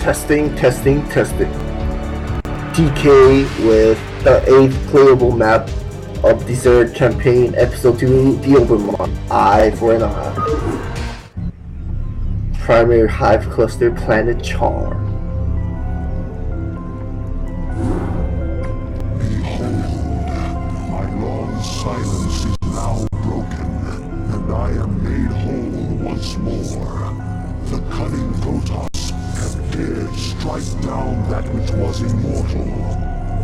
Testing. TK with the 8th playable map of the Zerg campaign, episode 2, the Overmind. Eye for an eye. Primary hive cluster, planet Char. My long silence is now broken, and I am made whole once more. The cunning Protoss have dared strike down that which was immortal.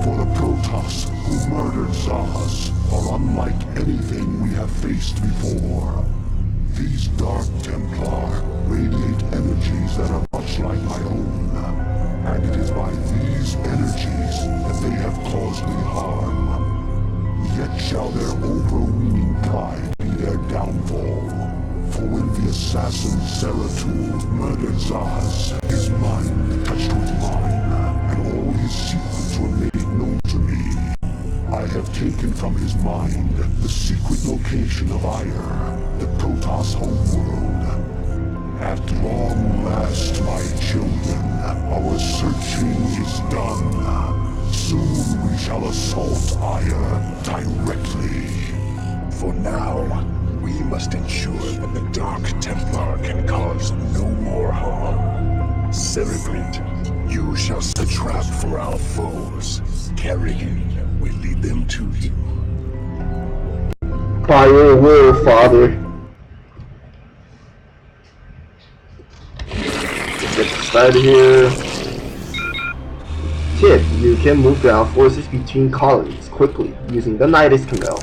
For the Protoss who murdered Zasz are unlike anything we have faced before. These Dark Templar radiate energies that are much like my own, and it is by these energies that they have caused me harm. Yet shall their overweening pride be their downfall. For when the assassin Zeratul murdered Zasz, his mind touched with mine, and all his secrets were made known to me. I have taken from his mind the secret location of Ire, the Protoss homeworld. At long last, my children, our searching is done. Soon we shall assault Ire directly. For now, we must ensure that the Dark Templar can cause no more harm. Cerebrate, you shall set a trap for our foes. Kerrigan will lead them to you. By your will, Father. Let's get started here. Tip, you can move ground forces between colonies quickly using the Nidus command.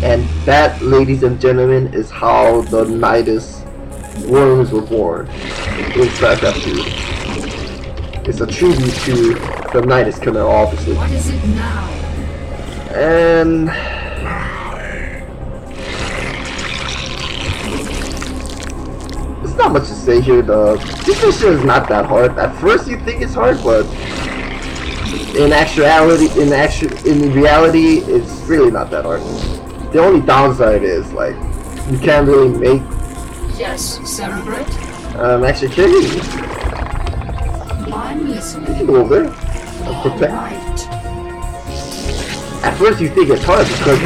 And that, ladies and gentlemen, is how the Nidus worms were born in StarCraft 2. It's a tribute to the Nidus command, obviously. What is it now? And there's not much to say here. This mission is not that hard. At first, you think it's hard, but in reality, it's really not that hard. The only downside is, like, you can't really make... Yes, Cerebrate? Actually, can you? I'm listening. You can go over there. Protect. Right. At first you think it's hard because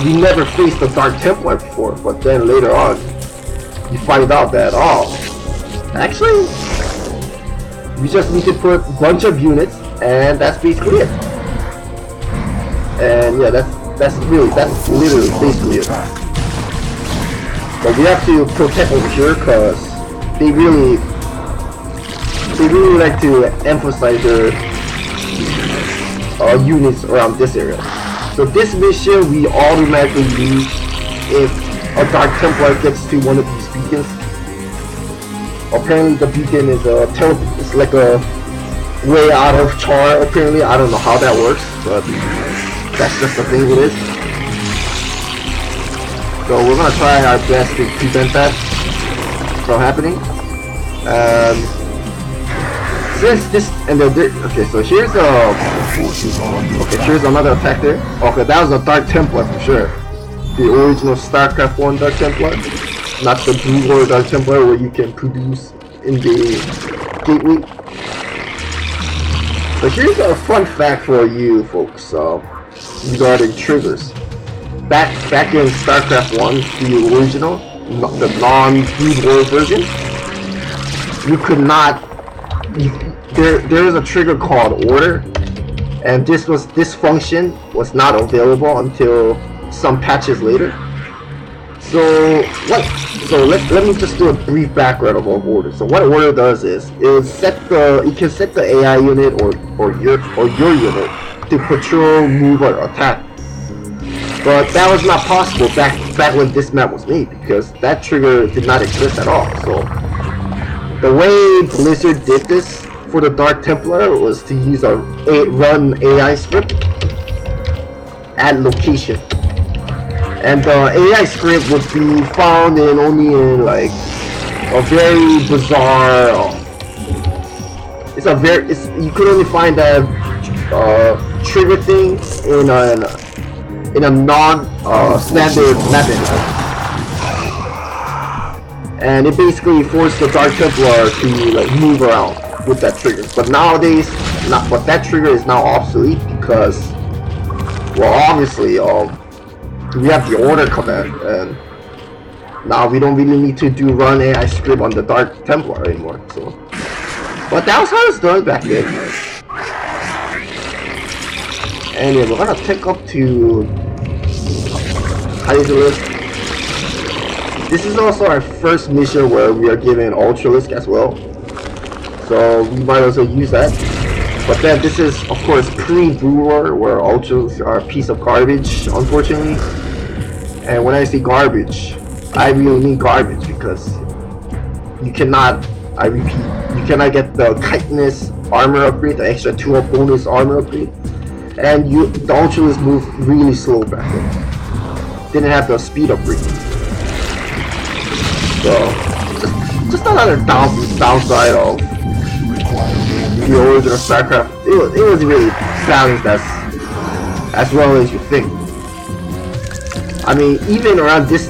you never faced the Dark Templar before, but then later on, you find out that, oh, actually, you just need to put a bunch of units, and that's basically it. And yeah, that's literally basically it. But we have to protect over here because they really like to emphasize their units around this area. So this mission we automatically use if a Dark Templar gets to one of these beacons. Apparently the beacon is it's like a way out of Char. Apparently, I don't know how that works, but that's just the thing it is. So we're gonna try our best to prevent that from happening. Since this and okay, so here's here's another attack there. Okay, that was a Dark Templar for sure. The original StarCraft 1 Dark Templar, not the Blue War Dark Templar where you can produce in the gateway. So here's a fun fact for you folks regarding triggers. Back in StarCraft 1, the original, the non-Blue War version, you could not. There is a trigger called order, and this function was not available until some patches later. So let me just do a brief background of order. So what order does is you can set the AI unit or your unit to patrol, move, or attack. But that was not possible back when this map was made because that trigger did not exist at all. So the way Blizzard did this for the Dark Templar was to use a run AI script at location. And the AI script would be found only in like a very bizarre. You could only find that trigger thing in a non-standard mapping. And it basically forced the Dark Templar to like move around. with that trigger. But nowadays, but that trigger is now obsolete because, well, obviously, we have the order command, and now we don't really need to run AI script on the Dark Templar anymore. So, but that was how it's done back then. And yeah, we're gonna take up to Hydralisk. This is also our first mission where we are given Ultralisk as well, so we might as well use that. But then this is, of course, pre-Brewer, where Ultralisks are a piece of garbage, unfortunately. And when I say garbage, I really mean garbage, because you cannot, I repeat, you cannot get the Chitinous armor upgrade, the extra 2 bonus armor upgrade, and the Ultralisk move really slow back then. Didn't have the speed upgrade. So, just another downside of the original StarCraft. It was really balanced as well as you think. I mean, even around this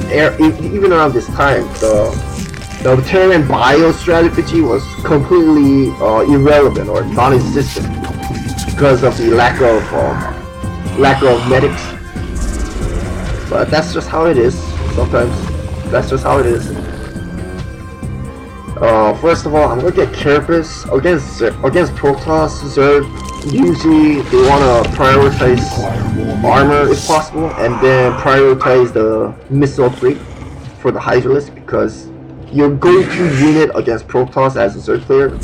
time, the turn and bio strategy was completely irrelevant or non-existent because of the lack of medics. But that's just how it is. Sometimes that's just how it is. First of all, I'm gonna get Carapace against Protoss. Zerg usually they wanna prioritize armor if possible, and then prioritize the missile upgrade for the Hydralisk, because your go-to unit against Protoss as a Zerg player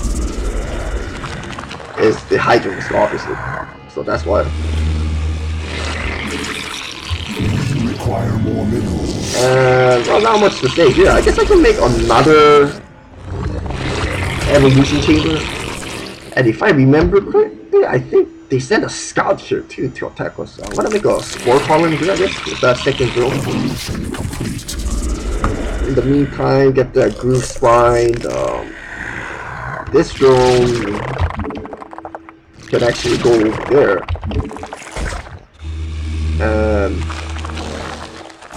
is the Hydralisk, obviously. So that's why. Require more minerals. And well, not much to say here. I guess I can make another evolution chamber. And if I remember correctly, I think they sent a scout here too to attack us. So I'm gonna make a spore colony here, I guess, with that second drone. In the meantime, get that groove spine. This drone can actually go there. And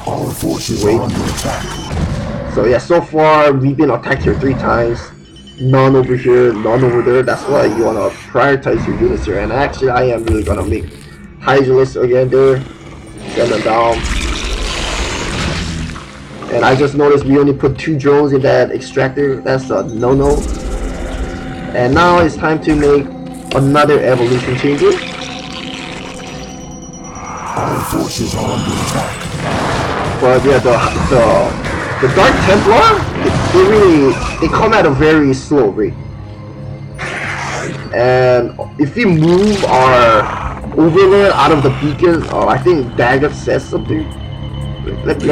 Our forces are under attack. so yeah, so far we've been attacked here 3 times. None over here, none over there. That's why you wanna prioritize your units here. And actually, I am really gonna make Hydralisk again there. Send them down. And I just noticed we only put 2 drones in that extractor. That's a no-no. And now it's time to make another evolution chamber. Our forces are under attack. But yeah, the Dark Templar, they come at a very slow rate. And if we move our Overlord out of the beacon, I think Daggett says something. Let's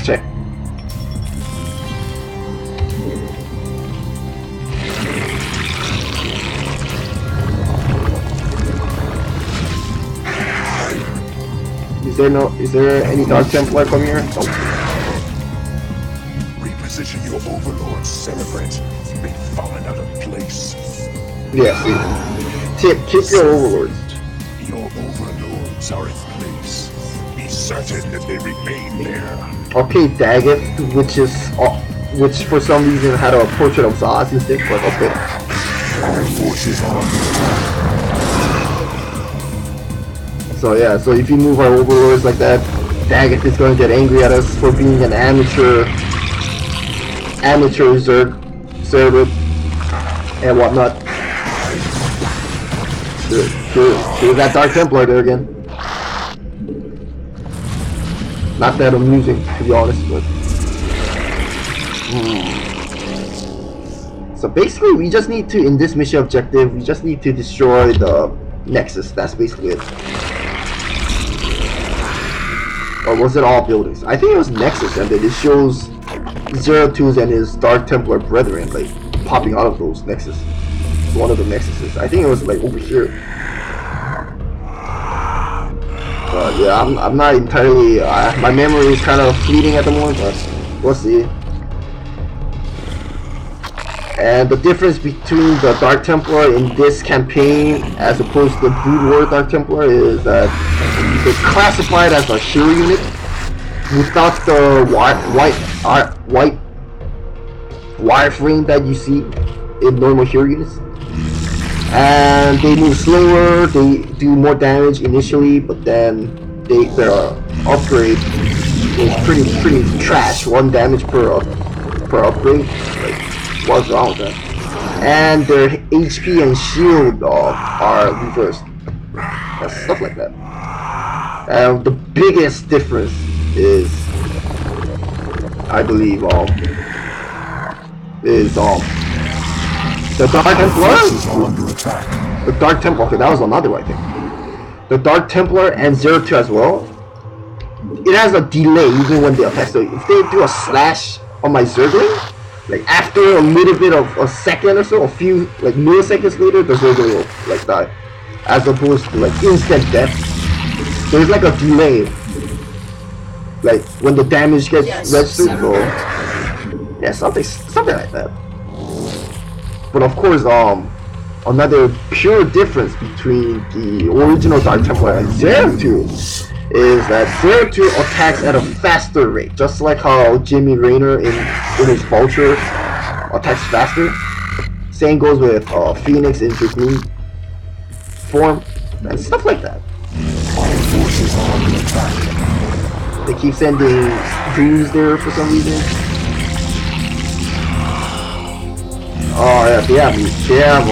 check. Is there any Dark Templar coming here? Oh. Reposition your overlords, Cerebrate. They've fallen out of place. Yeah, see. Keep your overlords. Your overlords are in place. Be certain that they remain there. Okay, Daggett, which for some reason had a portrait of Zasz instead, but okay. Our forces are under attack. So yeah, so if you move our overlords like that, Daggett is going to get angry at us for being an amateur Zerg server and whatnot. Here's that Dark Templar there again. Not that amusing, to be honest, but so basically we just need to, in this mission objective, we just need to destroy the Nexus. That's basically it. Or was it all buildings? I think it was Nexus, and then it shows Zeratus and his Dark Templar brethren like popping out of those Nexus. One of the Nexuses. I think it was like over here. But yeah, I'm not entirely. My memory is kind of fleeting at the moment, but we'll see. And the difference between the Dark Templar in this campaign as opposed to the Brood War Dark Templar is that they're classified as a hero unit without the white wireframe that you see in normal hero units. and they move slower. They do more damage initially, but then their upgrade is pretty trash. 1 damage per upgrade. Like, what's wrong with that? And their HP and shield are reversed. And stuff like that. The biggest difference is, I believe, the Dark Templar. The Dark Templar. Okay, that was another one, I think. The Dark Templar and 02 as well. It has a delay even when they attack. So if they do a slash on my Zergling, like after a little bit of a second or so, a few like milliseconds later, the Zergling will like die, as opposed to like instant death. There's like a delay, like when the damage gets registered, or yeah, something like that. But of course, another pure difference between the original Dark Templar and 02 is that 02 attacks at a faster rate, just like how Jimmy Raynor in his Vulture attacks faster. Same goes with Phoenix in Dragoon form and stuff like that. They keep sending dreams there for some reason. Oh yeah, they have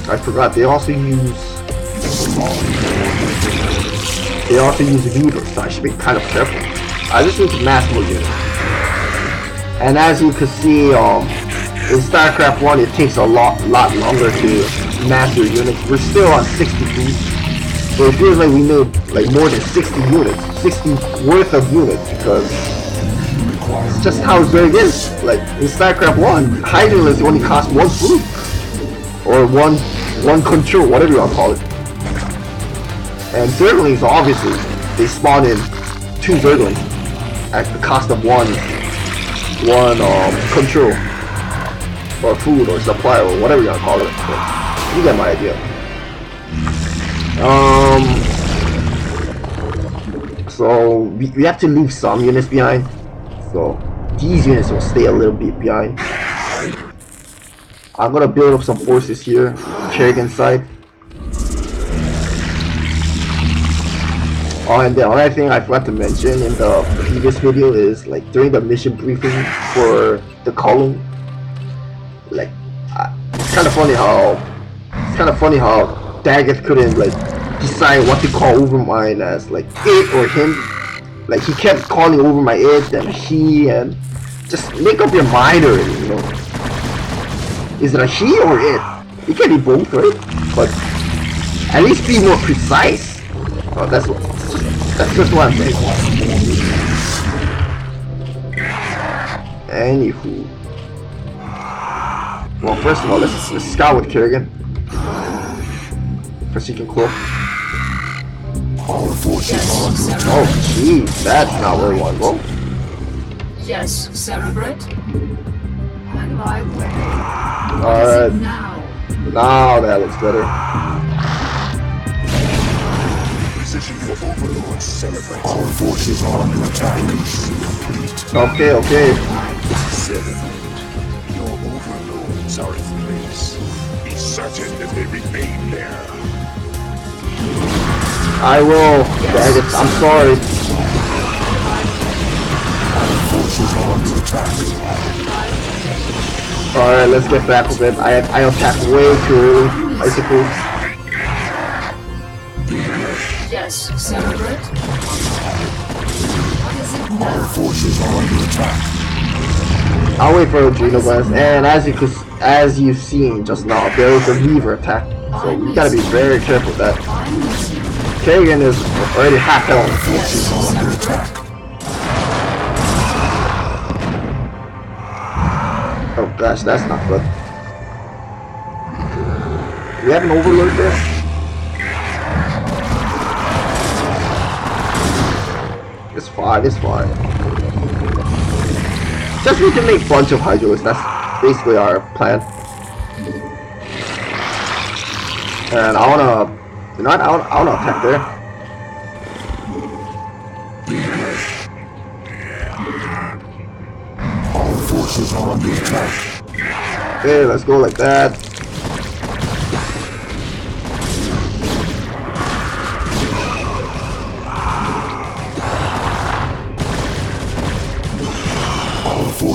I forgot, they also use Weavers, so I should be kind of careful. I just need to mass more units. And as you can see, in StarCraft 1 it takes a lot longer to master units. We're still on 62. So it feels like we need like more than 60 units, 60 worth of units, because it's just how Zerg is. Like in StarCraft 1, Hydralisk only costs 1 food, or one control, whatever you want to call it. And Zerglings, obviously, they spawn in 2 Zerglings at the cost of one control, or food, or supply, or whatever you want to call it. But you get my idea. So we have to leave some units behind. So these units will stay a little bit behind. I'm gonna build up some forces here, Kerrigan's side. Oh, and the other thing I forgot to mention in the previous video is, like, during the mission briefing for the column, like, it's kind of funny how Daggett couldn't like decide what to call Overmind as, like it or him. Like he kept calling Overmind it, then he, and just make up your mind already, you know. Is it a he or it? It can be both, right? But at least be more precise. Oh, that's just what I'm saying. Anywho. Well, first of all, let's scout with Kerrigan. Forsaken Cloak. Oh, jeez, that's not where we want to go. Yes, Cerebrate. And I will. Alright. Now that looks better. Position for Overlord Cerebrate. Our forces are under attack. Okay, okay. Cerebrate. Your overlords are in place. Be certain that they remain there. I will. Daggett, I'm sorry. Our forces are under attack. Alright, let's get back with it. I attacked way too early, I suppose. Yes, Cerebrate. Our forces are under attack. I'll wait for Adrenal Blast, and as you've seen just now, there was a Weaver attack, so you gotta be very careful with that. Kerrigan is already half health. Forces are under attack. Oh gosh, that's not good. We have an Overlord there? It's fine, it's fine. Just need to make a bunch of Hydralisks, that's basically our plan. And I wanna, you know what, I wanna attack there. Our forces are under attack. Okay, let's go like that.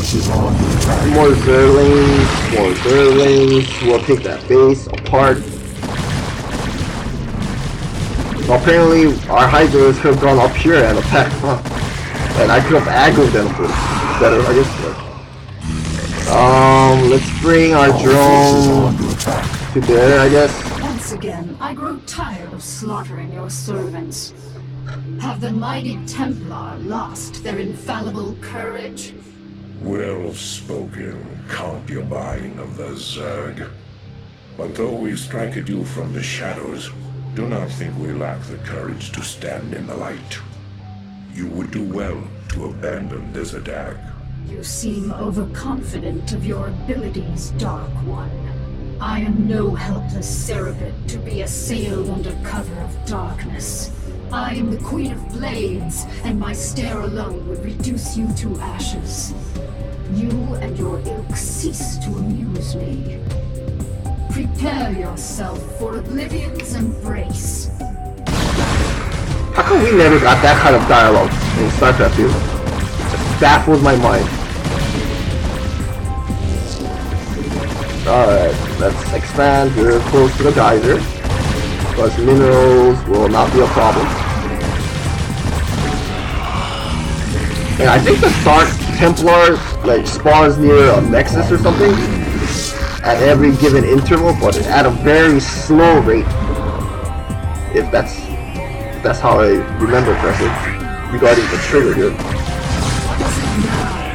forces are under attack. More Zerglings. We'll take that base apart. So apparently our Hydras could have gone up here and attacked, huh? And I could have aggroed them better, I guess. Let's bring our drone to there, I guess. Once again, I grow tired of slaughtering your servants. Have the mighty Templar lost their infallible courage? Well spoken, concubine of the Zerg. But though we strike at you from the shadows, do not think we lack the courage to stand in the light. You would do well to abandon this attack. You seem overconfident of your abilities, Dark One. I am no helpless cerebrid to be assailed under cover of darkness. I am the Queen of Blades, and my stare alone would reduce you to ashes. You and your ilk cease to amuse me. Prepare yourself for Oblivion's embrace. How come we never got that kind of dialogue in StarCraft 2? It baffles my mind. Alright, let's expand. We're close to the geyser. Plus minerals will not be a problem. And I think the Dark Templar like spawns near a nexus or something at every given interval, but at a very slow rate. If that's how I remember correctly regarding the trigger here.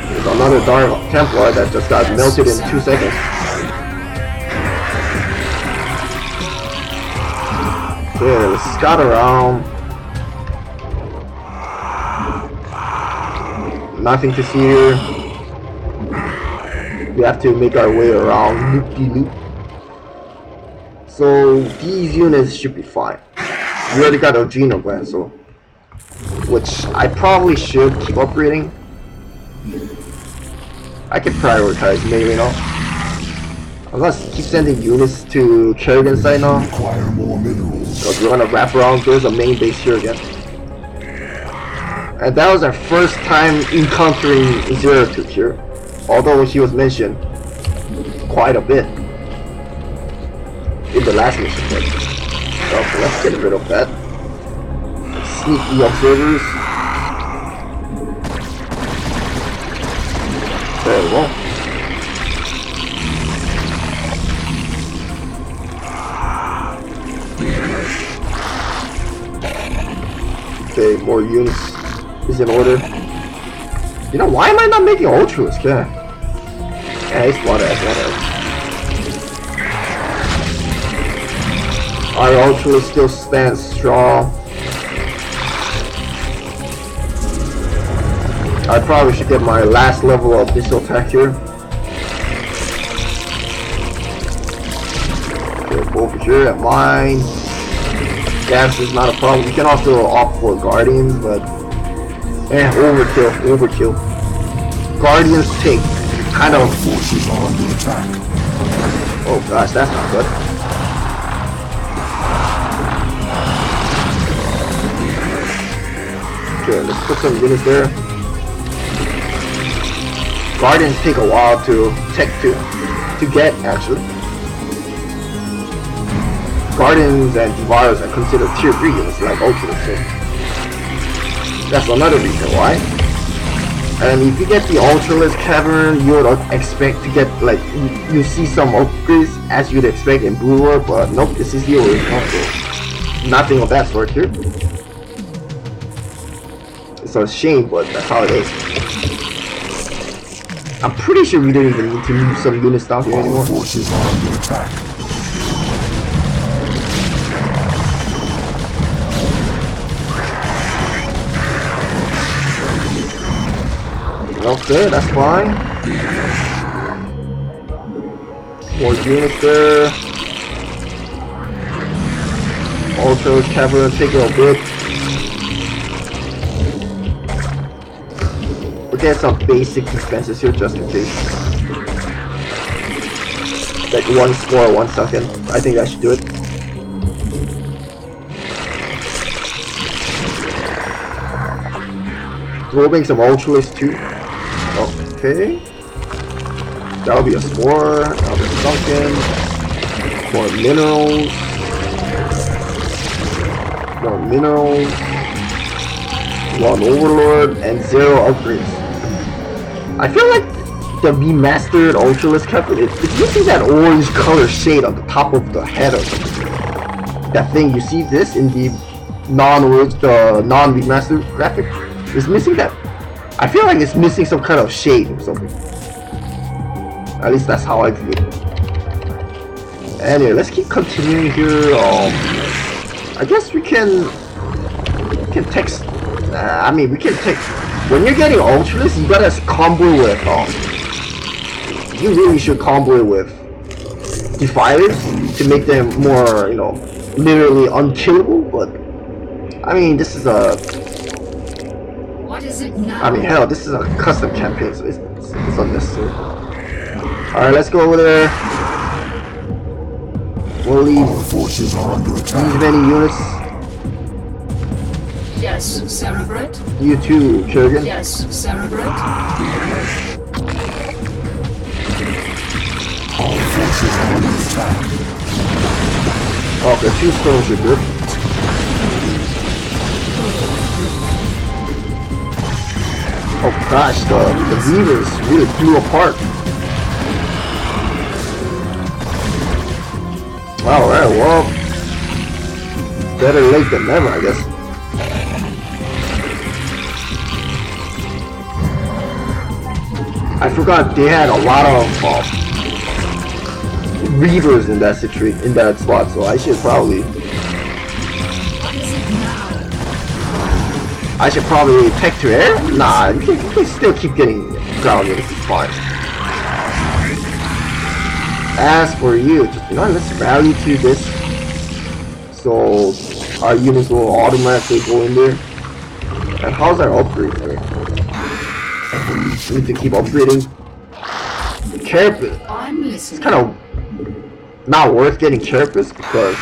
There's another Dark Templar that just got melted in 2 seconds. Okay, let's scout around. Nothing to see here. We have to make our way around loop-de-loop. So these units should be fine. We already got a Geno Gland, so which I probably should keep upgrading. I can prioritize melee now. I'm gonna keep sending units to Kerrigan side now. Require more minerals. Because we're gonna wrap around. There's a main base here again. And that was our first time encountering Zerg here. Although he was mentioned quite a bit in the last mission. So let's get rid of that. Sneaky observers. There we go. Okay, more units is in order. You know, why am I not making Ultras? Yeah, it's whatever. Our Ultra still stands strong. I probably should get my last level of missile attack here. Okay, over here at mine. Gas is not a problem. You can also opt for Guardians, but overkill. Guardians take kind of. Forces are under attack. Oh gosh, that's not good. Okay, let's put some units there. Guardians take a while to get actually. Guardians and Devourers are considered tier 3 units like Ultras, so that's another reason why. And if you get the Ultraless Cavern, you would expect to get like you see some upgrades as you'd expect in Blue War, but nope, this is the original, so nothing of that sort here. It's a shame, but that's how it is. I'm pretty sure we don't even need to move some units down here anymore. Forces are under attack. Okay, that's fine. More units there. Ultra's Cavern taking a bit. We'll get some basic defenses here just in case. Like 1 score, 1 second. I think I should do it. We'll make some Ultralists too. Okay. That'll be a spore. That'll be a sunken. More minerals. More minerals. 1 overlord and 0 upgrades. I feel like the remastered Ultralist Captain, it's missing that orange color shade on the top of the head of that thing. You see this in the non-remastered graphic? It's missing that. I feel like it's missing some kind of shade or something. At least that's how I view it. Anyway, let's keep continuing here. I guess we can text. I mean, we can text. When you're getting Ultralist, you gotta combo with. You really should combo it with Defilers to make them more, you know, literally unkillable. But I mean, this is a. What is it now? I mean, hell, this is a custom campaign, so it's unnecessary. Alright, let's go over there. We'll leave forces are under these attack. many units. Yes, Cerebrate. You too, Kurgan. Yes, Cerebrate. Our forces are under attack. Okay, 2 stones are good. Oh gosh, the Reavers really flew apart. Alright, well, better late than never, I guess. I forgot they had a lot of Reavers in that in that spot, so I should probably tech to air? Nah, you can still keep getting grounded, this is fine. As for you, just, you know, let's rally to this, so our units will automatically go in there. And how's our upgrade there? We need to keep upgrading. Carapace. It's kind of not worth getting Carapace because,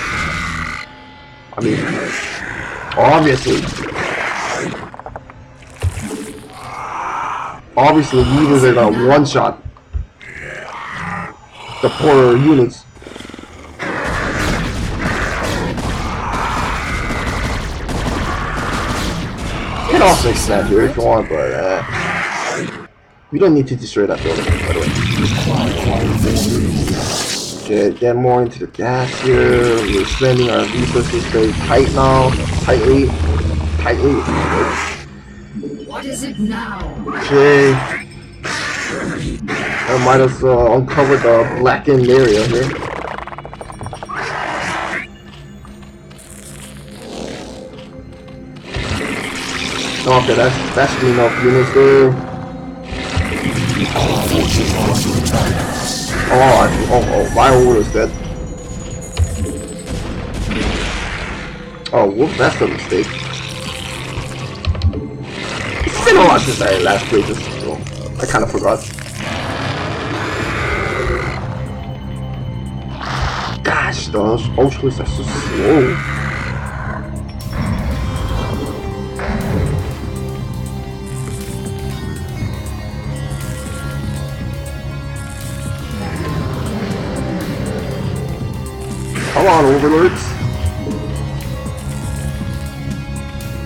I mean, obviously Weavers are gonna one-shot the poorer units. You can also extend here if you want, but we don't need to destroy that building, by the way. Okay, get more into the gas here. We're spending our resources very tight now. Tightly. What is it now? Okay. I might as well uncover the blackened area here. Okay, that should be enough units there. Oh, my order is dead. Oh, whoops, that's a mistake. It's been a lot since I last played this, so I kind of forgot. Gosh, those Ultralists are so slow. Come on, Overlords.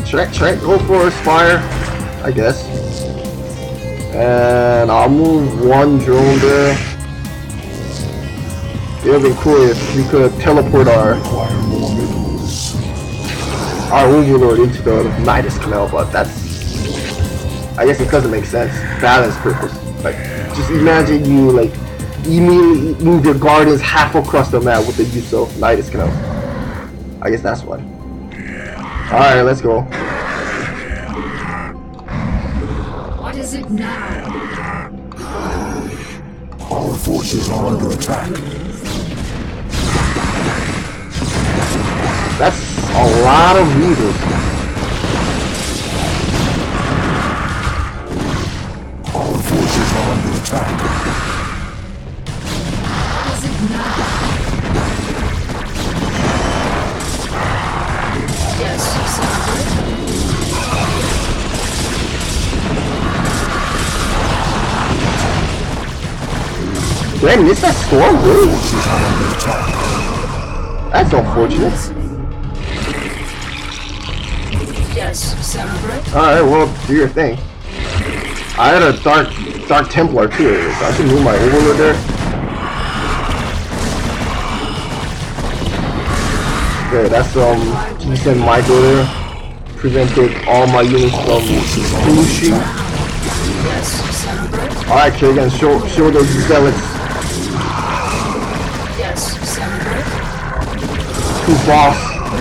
Should I go for a Spire? I guess. And I'll move 1 drone there. It would be cool if we could teleport our Overlord into the Nidus Canal, but that's... I guess it doesn't make sense. Balance purpose. Like, just imagine you, like, immediately move your Guardians half across the map with the use of Nidus Canal. I guess that's why. Alright, let's go. What is it now? Our forces are under attack. That's a lot of Reavers. Our forces are under attack. What is it now? Yes, Cerebrate. Did I miss that storm? Really? That's unfortunate. Yes, Cerebrate. Alright, well, do your thing. I had a Dark Templar too, so I should move my Overlord there. Okay, that's decent micro there. Prevented all my units from pushing. Yes, Cerebrate. Alright, Kagan, show those zealots Yes, Cerebrate. who's boss,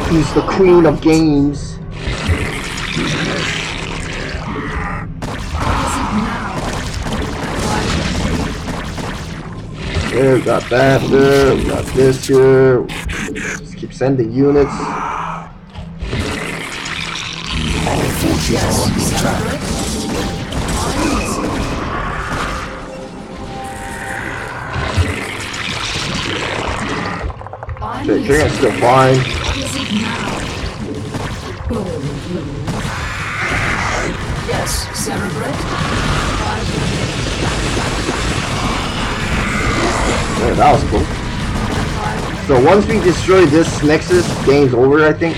who's the queen of games. There, got that there, we got this here. Just keep sending units. Yes, Cerebrate. Okay, Kagan's still fine. Yes, Cerebrate. Yeah, that was cool. So once we destroy this Nexus, game's over, I think.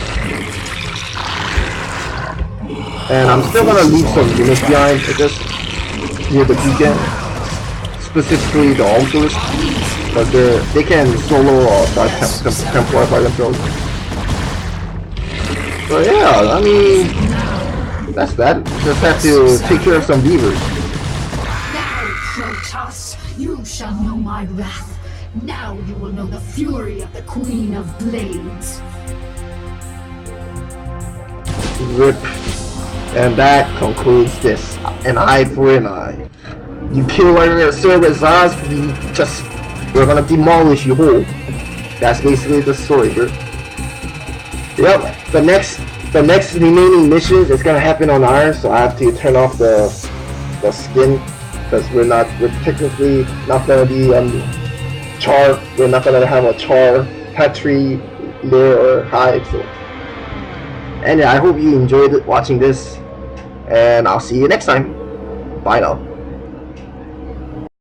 And I'm still gonna leave some units behind, I guess, near the beacon. Specifically the Ultimate, but they can solo Dark Templar by themselves. So yeah, I mean, that's that. Just have to take care of some beavers. Now, Protoss, you shall know my wrath. Now you will know the fury of the Queen of Blades. Rip. And that concludes this. An eye for an eye. You kill one of your servers, Zasz, we're gonna demolish you whole. That's basically the story, bro. Yep, the next remaining missions is gonna happen on Iron, so I have to turn off the skin because we're technically not gonna be Char. We're not gonna have a Char Patry lair or hive. So, and yeah, I hope you enjoyed watching this, and I'll see you next time. Bye now.